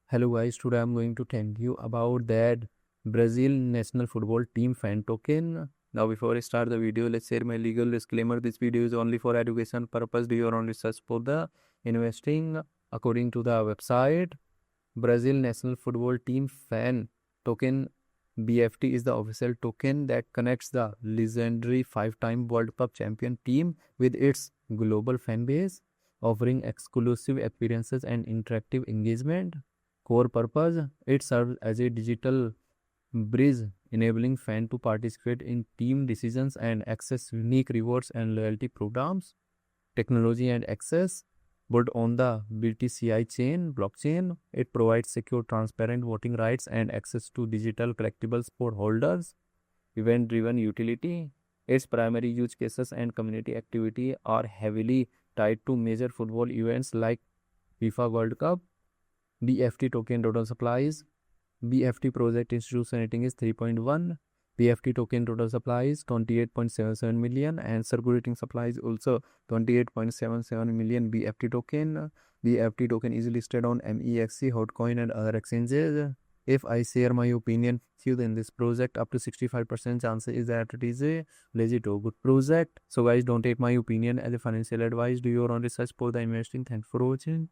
Hello guys, today I'm going to tell you about that Brazil national football team fan token. Now before I start the video, let's share my legal disclaimer. This video is only for education purpose. Do your own research for the investing. According to the website, Brazil national football team fan token BFT is the official token that connects the legendary five-time World Cup champion team with its global fan base, offering exclusive appearances and interactive engagement. Core purpose, it serves as a digital bridge enabling fans to participate in team decisions and access unique rewards and loyalty programs. Technology and access, but on the BTCI blockchain, it provides secure, transparent voting rights and access to digital collectibles for holders. Event-driven utility, its primary use cases and community activity are heavily tied to major football events like FIFA World Cup. BFT token total supplies. BFT project institution rating is 3.1. BFT token total supply is 28.77 million and circulating supply is also 28.77 million BFT token. BFT token is listed on MEXC, Hotcoin and other exchanges. If I share my opinion with you in this project, up to 65% chance is that it is a legit or good project. So guys, don't take my opinion as a financial advice. Do your own research for the investing. Thanks for watching.